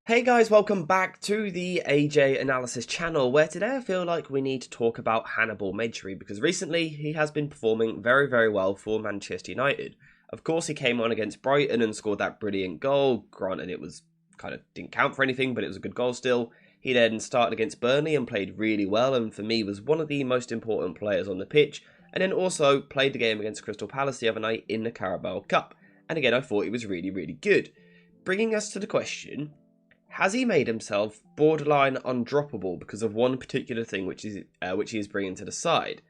Hey guys, welcome back to the AJ Analysis channel, where today I feel like we need to talk about Hannibal Mejbri, because recently he has been performing very well for Manchester United. Of course, he came on against Brighton and scored that brilliant goal. Granted, it was didn't count for anything, but it was a good goal still. He then started against Burnley and played really well, and for me was one of the most important players on the pitch, and then also played the game against Crystal Palace the other night in the Carabao Cup. And again, I thought he was really good. Bringing us to the question: has he made himself borderline undroppable because of one particular thing which he is bringing to the side?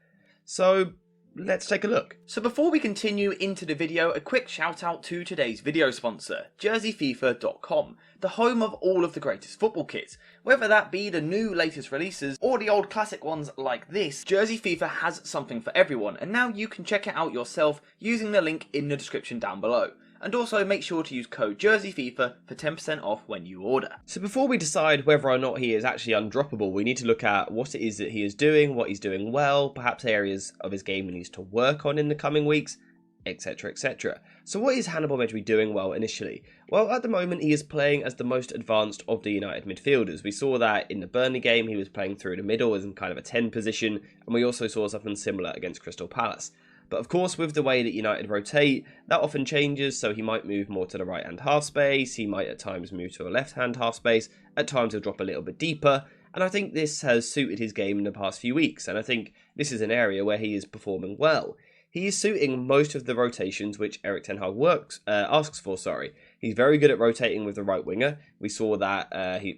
So let's take a look. So before we continue into the video, a quick shout out to today's video sponsor, jerseyfifa.com, the home of all of the greatest football kits. Whether that be the new latest releases or the old classic ones like this, Jersey FIFA has something for everyone, and now you can check it out yourself using the link in the description down below. And also make sure to use code JerseyFIFA for 10% off when you order. So before we decide whether or not he is actually undroppable, we need to look at what it is that he is doing, what he's doing well, perhaps areas of his game he needs to work on in the coming weeks, etc. So what is Hannibal Mejbri doing well initially? Well, at the moment he is playing as the most advanced of the United midfielders. We saw that in the Burnley game, he was playing through the middle as in kind of a 10 position, and we also saw something similar against Crystal Palace. But of course, with the way that United rotate, that often changes, so he might move more to the right-hand half space, he might at times move to a left-hand half space, at times he'll drop a little bit deeper, and I think this has suited his game in the past few weeks, and I think this is an area where he is performing well. He is suiting most of the rotations which Ten Hag asks for. He's very good at rotating with the right winger. We saw that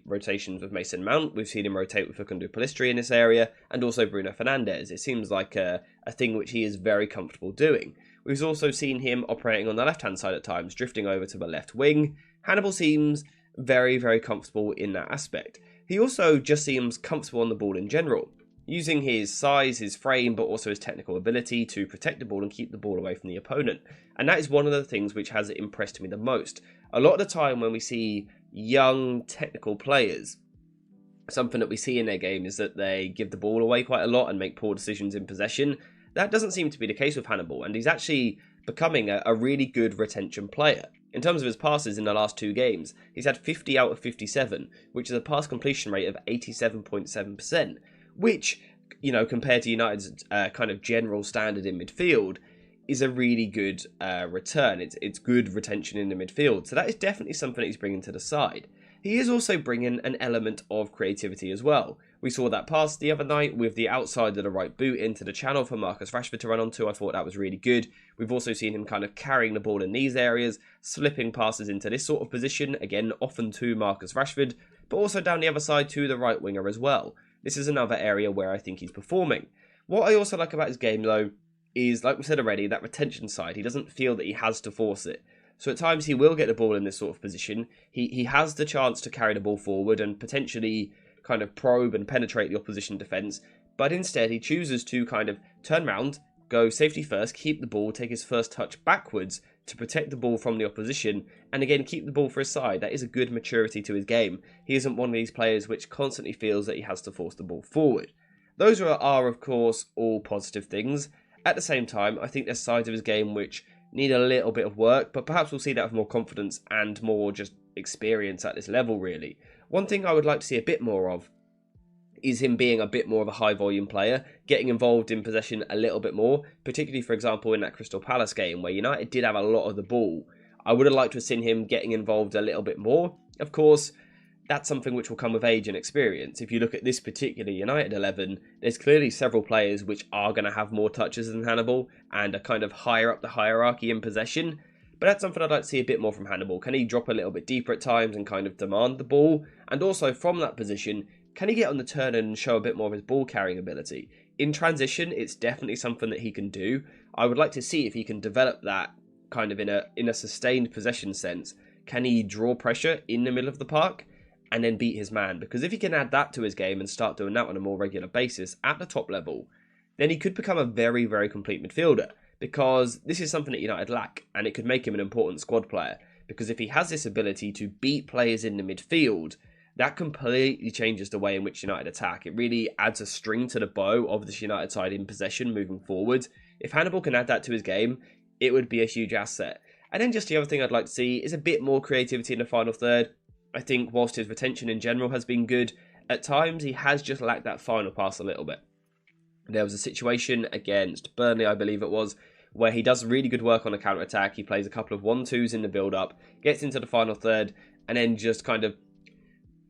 rotations with Mason Mount. We've seen him rotate with Facundo Pellistri in this area, and also Bruno Fernandes. It seems like a thing which he is very comfortable doing. We've also seen him operating on the left-hand side at times, drifting over to the left wing. Hannibal seems very comfortable in that aspect. He also just seems comfortable on the ball in general, using his size, his frame, but also his technical ability to protect the ball and keep the ball away from the opponent. And that is one of the things which has impressed me the most. A lot of the time when we see young technical players, something that we see in their game is that they give the ball away quite a lot and make poor decisions in possession. That doesn't seem to be the case with Hannibal, and he's actually becoming a really good retention player. In terms of his passes in the last two games, he's had 50 out of 57, which is a pass completion rate of 87.7%. Which, compared to United's kind of general standard in midfield, is a really good return. It's good retention in the midfield. So that is definitely something that he's bringing to the side. He is also bringing an element of creativity as well. We saw that pass the other night with the outside of the right boot into the channel for Marcus Rashford to run onto. I thought that was really good. We've also seen him kind of carrying the ball in these areas, slipping passes into this sort of position, again, often to Marcus Rashford, but also down the other side to the right winger as well. This is another area where I think he's performing. What I also like about his game, though, is, like we said already, that retention side. He doesn't feel that he has to force it. So at times he will get the ball in this sort of position. He has the chance to carry the ball forward and potentially kind of probe and penetrate the opposition defence. But instead he chooses to kind of turn round, go safety first, keep the ball, take his first touch backwards to protect the ball from the opposition, and again keep the ball for his side. That is a good maturity to his game. He isn't one of these players which constantly feels that he has to force the ball forward. Those are of course all positive things. At the same time, I think there's sides of his game which need a little bit of work, but perhaps we'll see that with more confidence and more just experience at this level, really. One thing I would like to see a bit more of is him being a bit more of a high volume player, getting involved in possession a little bit more, particularly, for example, in that Crystal Palace game where United did have a lot of the ball. I would have liked to have seen him getting involved a little bit more. Of course, that's something which will come with age and experience. If you look at this particular United 11, there's clearly several players which are going to have more touches than Hannibal and are kind of higher up the hierarchy in possession. But that's something I'd like to see a bit more from Hannibal. Can he drop a little bit deeper at times and kind of demand the ball? And also from that position, can he get on the turn and show a bit more of his ball carrying ability? In transition, it's definitely something that he can do. I would like to see if he can develop that kind of in a sustained possession sense. Can he draw pressure in the middle of the park and then beat his man? Because if he can add that to his game and start doing that on a more regular basis at the top level, then he could become a very complete midfielder. Because this is something that United lack, and it could make him an important squad player. Because if he has this ability to beat players in the midfield, that completely changes the way in which United attack. It really adds a string to the bow of this United side in possession moving forward. If Hannibal can add that to his game, it would be a huge asset. And then just the other thing I'd like to see is a bit more creativity in the final third. I think whilst his retention in general has been good, at times he has just lacked that final pass a little bit. There was a situation against Burnley, I believe it was, where he does really good work on a counter-attack. He plays a couple of 1-2s in the build-up, gets into the final third, and then just kind of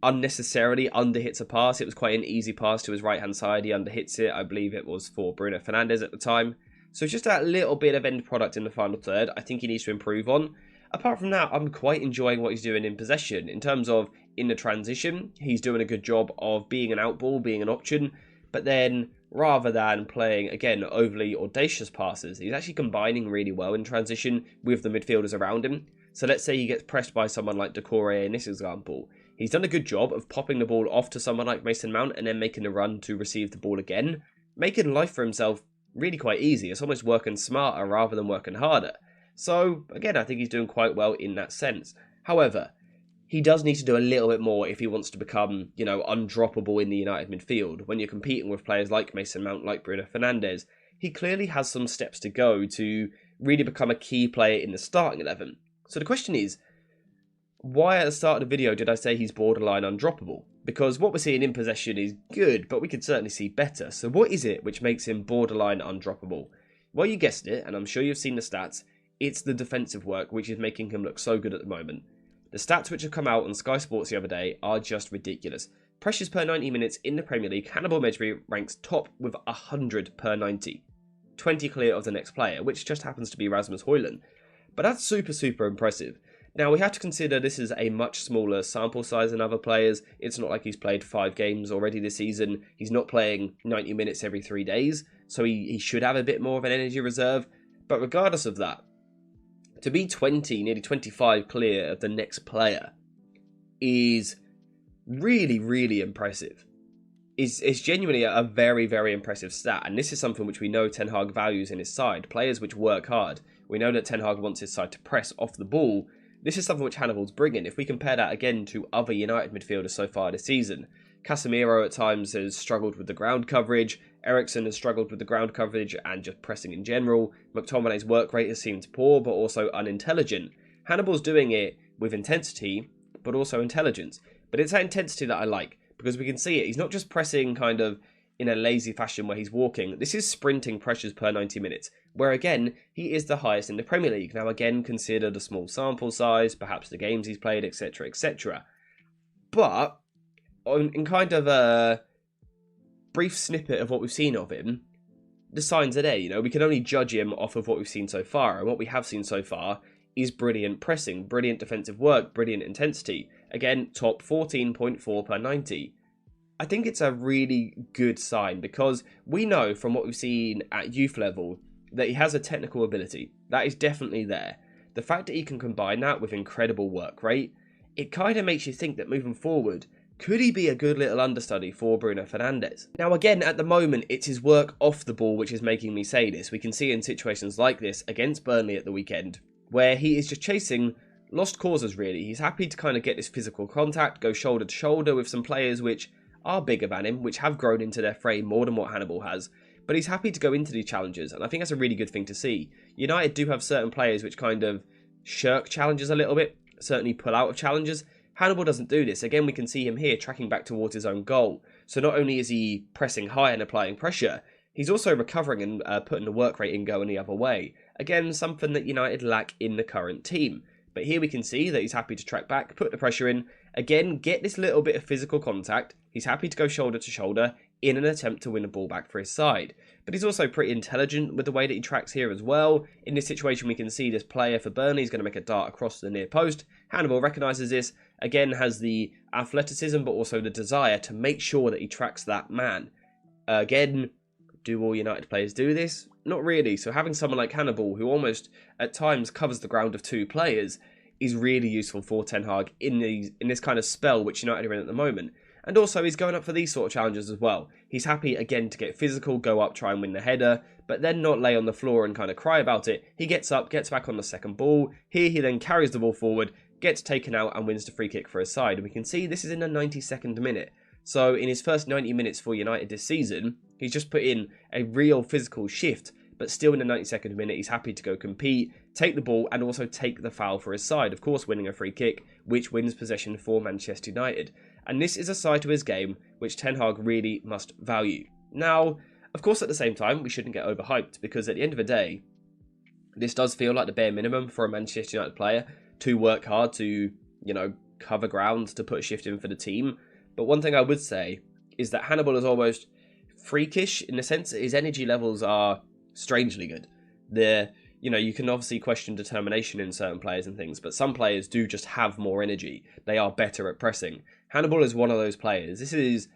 unnecessarily underhits a pass. It was quite an easy pass to his right-hand side. He underhits it. I believe it was for Bruno Fernandes at the time. So it's just that little bit of end product in the final third I think he needs to improve on. Apart from that, I'm quite enjoying what he's doing in possession. In terms of in the transition, he's doing a good job of being an outball, being an option, but then rather than playing, again, overly audacious passes, he's actually combining really well in transition with the midfielders around him. So let's say he gets pressed by someone like Decore in this example. He's done a good job of popping the ball off to someone like Mason Mount and then making a run to receive the ball again, making life for himself really quite easy. It's almost working smarter rather than working harder. So, again, I think he's doing quite well in that sense. However, he does need to do a little bit more if he wants to become, undroppable in the United midfield. When you're competing with players like Mason Mount, like Bruno Fernandes, he clearly has some steps to go to really become a key player in the starting 11. So the question is, why at the start of the video did I say he's borderline undroppable? Because what we're seeing in possession is good, but we could certainly see better. So what is it which makes him borderline undroppable? Well, you guessed it, and I'm sure you've seen the stats. It's the defensive work which is making him look so good at the moment. The stats which have come out on Sky Sports the other day are just ridiculous. Pressures per 90 minutes in the Premier League, Hannibal Mejbri ranks top with 100 per 90. 20 clear of the next player, which just happens to be Rasmus Højlund. But that's super impressive. Now, we have to consider this is a much smaller sample size than other players. It's not like he's played 5 games already this season. He's not playing 90 minutes every 3 days, so he should have a bit more of an energy reserve. But regardless of that, to be 20, nearly 25 clear of the next player is really impressive. It's genuinely a very impressive stat, and this is something which we know Ten Hag values in his side. Players which work hard. We know that Ten Hag wants his side to press off the ball. This is something which Hannibal's bringing. If we compare that again to other United midfielders so far this season, Casemiro at times has struggled with the ground coverage. Eriksen has struggled with the ground coverage and just pressing in general. McTominay's work rate has seemed poor but also unintelligent. Hannibal's doing it with intensity but also intelligence. But it's that intensity that I like because we can see it. He's not just pressing kind of in a lazy fashion where he's walking. This is sprinting pressures per 90 minutes, where again, he is the highest in the Premier League. Now again, consider the small sample size, perhaps the games he's played, etc. But in kind of a brief snippet of what we've seen of him, the signs are there. We can only judge him off of what we've seen so far, and what we have seen so far is brilliant pressing, brilliant defensive work, brilliant intensity. Again, top 14.4 per 90. I think it's a really good sign because we know from what we've seen at youth level that he has a technical ability. That is definitely there. The fact that he can combine that with incredible work rate, it kind of makes you think that moving forward, could he be a good little understudy for Bruno Fernandes? Now again, at the moment, it's his work off the ball which is making me say this. We can see in situations like this against Burnley at the weekend, where he is just chasing lost causes really. He's happy to kind of get this physical contact, go shoulder to shoulder with some players which are bigger than him, which have grown into their frame more than what Hannibal has. But he's happy to go into these challenges, and I think that's a really good thing to see. United do have certain players which kind of shirk challenges a little bit, certainly pull out of challenges. Hannibal doesn't do this. Again, we can see him here tracking back towards his own goal. So not only is he pressing high and applying pressure, he's also recovering and putting the work rate in going the other way. Again, something that United lack in the current team. But here we can see that he's happy to track back, put the pressure in, again, get this little bit of physical contact. He's happy to go shoulder to shoulder in an attempt to win the ball back for his side. But he's also pretty intelligent with the way that he tracks here as well. In this situation, we can see this player for Burnley is going to make a dart across the near post. Hannibal recognises this, again has the athleticism but also the desire to make sure that he tracks that man. Again, do all United players do this? Not really. So having someone like Hannibal, who almost at times covers the ground of 2 players, is really useful for Ten Hag in this kind of spell which United are in at the moment. And also he's going up for these sort of challenges as well. He's happy again to get physical, go up, try and win the header, but then not lay on the floor and kind of cry about it. He gets up, gets back on the second ball. Here he then carries the ball forward, gets taken out and wins the free kick for his side. And we can see this is in the 92nd minute. So in his first 90 minutes for United this season, he's just put in a real physical shift. But still in the 92nd minute, he's happy to go compete, take the ball and also take the foul for his side, of course winning a free kick, which wins possession for Manchester United. And this is a side to his game which Ten Hag really must value. Now, of course at the same time, we shouldn't get overhyped, because at the end of the day, this does feel like the bare minimum for a Manchester United player to work hard to, cover ground, to put a shift in for the team. But one thing I would say is that Hannibal is almost freakish in the sense that his energy levels are strangely good. You can obviously question determination in certain players and things, but some players do just have more energy. They are better at pressing. Hannibal is one of those players. This is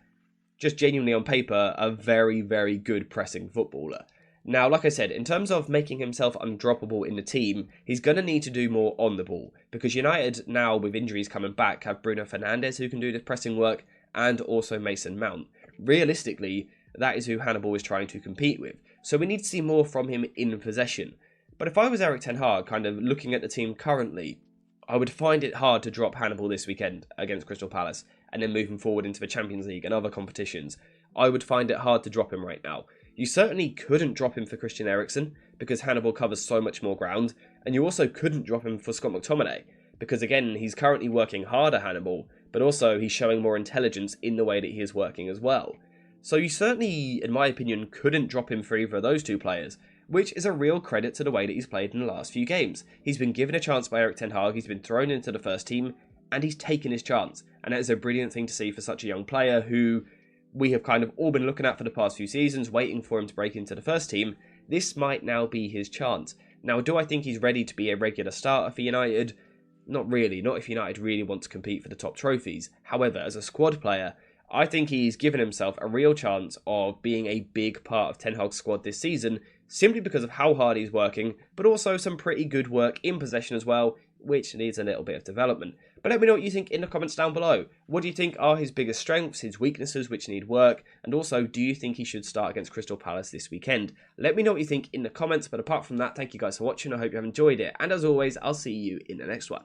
just genuinely on paper a very, very good pressing footballer. Now, like I said, in terms of making himself undroppable in the team, he's going to need to do more on the ball, because United now, with injuries coming back, have Bruno Fernandes who can do this pressing work, and also Mason Mount. Realistically, that is who Hannibal is trying to compete with, so we need to see more from him in possession. But if I was Erik Ten Hag, kind of looking at the team currently, I would find it hard to drop Hannibal this weekend against Crystal Palace, and then moving forward into the Champions League and other competitions. I would find it hard to drop him right now. You certainly couldn't drop him for Christian Eriksen, because Hannibal covers so much more ground, and you also couldn't drop him for Scott McTominay, because again, he's currently working harder, Hannibal, but also he's showing more intelligence in the way that he is working as well. So you certainly, in my opinion, couldn't drop him for either of those two players, which is a real credit to the way that he's played in the last few games. He's been given a chance by Erik Ten Hag, he's been thrown into the first team, and he's taken his chance. And that is a brilliant thing to see for such a young player who we have kind of all been looking at for the past few seasons, waiting for him to break into the first team. This might now be his chance. Now, do I think he's ready to be a regular starter for United? Not really, not if United really want to compete for the top trophies. However, as a squad player, I think he's given himself a real chance of being a big part of Ten Hag's squad this season, simply because of how hard he's working, but also some pretty good work in possession as well, which needs a little bit of development. But let me know what you think in the comments down below. What do you think are his biggest strengths, his weaknesses which need work, and also do you think he should start against Crystal Palace this weekend? Let me know what you think in the comments, but apart from that, thank you guys for watching, I hope you have enjoyed it, and as always, I'll see you in the next one.